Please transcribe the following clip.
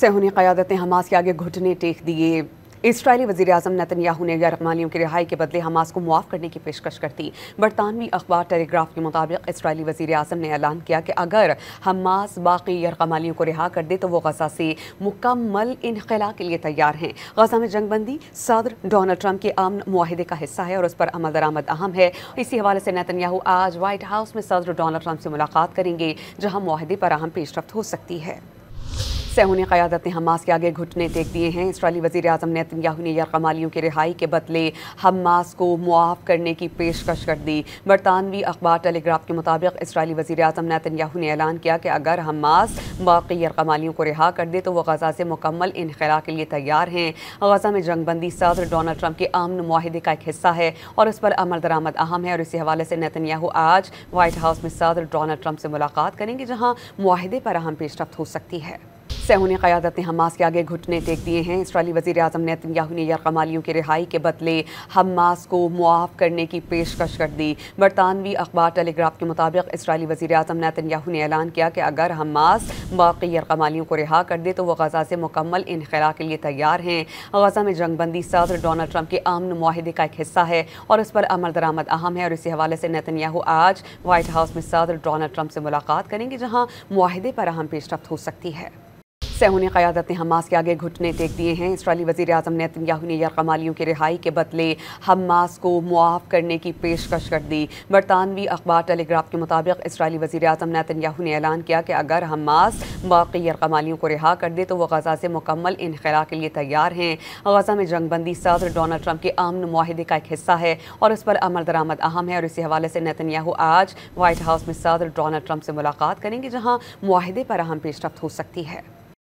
सेहूनी क़यादत ने हमास के आगे घुटने टेक दिए। इस्राएली वज़ीर-ए-आज़म नेतन्याहू ने यरगमालियों की रिहाई के बदले हमास को मुआफ़ करने की पेशकश कर दी। बरतानवी अखबार टेलीग्राफ के मुताबिक इस्राएली वज़ीर-ए-आज़म ने ऐलान किया कि अगर हमास बाकी यरगमालियों को रिहा कर दे तो वो गज़ा से मुकम्मल इनख़ला के लिए तैयार हैं। गज़ा में जंगबंदी सदर डोनाल्ड ट्रंप के अमन मुआहिदे का हिस्सा है और उस पर अमल दरामद अहम है। इसी हवाले से नेतन्याहू आज व्हाइट हाउस में सदर डोनाल्ड ट्रंप से मुलाकात करेंगे, जहाँ मुआहिदे पर अहम पेशरफ्त हो सकती है। सेहूनी क़यादत ने हमास के आगे घुटने टेक दिए हैं। इस्राएली वज़ीर-ए-आज़म नेतन्याहू ने यरगमालियों की रिहाई के बदले हमास को मुआफ़ करने की पेशकश कर दी। बरतानवी अखबार टेलीग्राफ के मुताबिक इस्राएली वज़ीर-ए-आज़म नेतन्याहू ने ऐलान किया कि अगर हमास बाकी यरगमालियों को रिहा कर दे तो वह गज़ा से मुकम्मल इनख़ला के लिए तैयार हैं। गज़ा में जंगबंदी सदर डोनाल्ड ट्रंप के अमन मुआहिदे का एक हिस्सा है और इस पर अमल दरामद अहम है और इसी हवाले से नेतन्याहू आज व्हाइट हाउस में सदर डोनाल्ड ट्रंप से मुलाकात करेंगे, जहाँ मुआहिदे पर अहम पेशरफ्त हो सकती है। सेहूनी क़यादत ने हमास के आगे घुटने टेक दिए हैं। इस्राएली वज़ीर-ए-आज़म नेतन्याहू ने यरगमालियों की रिहाई के बदले हमास को मुआफ़ करने की पेशकश कर दी। बरतानवी अखबार टेलीग्राफ के मुताबिक इस्राएली वज़ीर-ए-आज़म नेतन्याहू ने ऐलान किया कि अगर हमास बाकी यरगमालियों को रिहा कर दे तो वह गज़ा से मुकम्मल इनख़ला के लिए तैयार हैं। गज़ा में जंगबंदी सदर डोनाल्ड ट्रंप के अमन मुआहिदे का एक हिस्सा है और इस पर अमल दरामद अहम है और इसी हवाले से नेतन्याहू आज व्हाइट हाउस में सदर डोनाल्ड ट्रंप से मुलाकात करेंगे, जहाँ मुआहिदे पर अहम पेशरफ्त हो सकती है। सेहूनी क़यादत ने हमास के आगे घुटने टेक दिए हैं। इस्राएली वज़ीर-ए-आज़म नेतन्याहू ने यरगमालियों की रिहाई के बदले हमास को मुआफ़ करने की पेशकश कर दी। बरतानवी अखबार टेलीग्राफ के मुताबिक इस्राएली वज़ीर-ए-आज़म नेतन्याहू ने ऐलान किया कि अगर हमास बाकी यरगमालियों को रिहा कर दे तो वह गज़ा से मुकम्मल इनख़ला के लिए तैयार हैं। गज़ा में जंगबंदी सदर डोनाल्ड ट्रंप के अमन मुआहिदे का एक हिस्सा है और इस पर अमल दरामद अहम है और इसी हवाले से नेतन्याहू आज व्हाइट हाउस में सदर डोनाल्ड ट्रंप से मुलाकात करेंगे, जहाँ मुआहिदे पर अहम पेशरफ्त हो सकती है।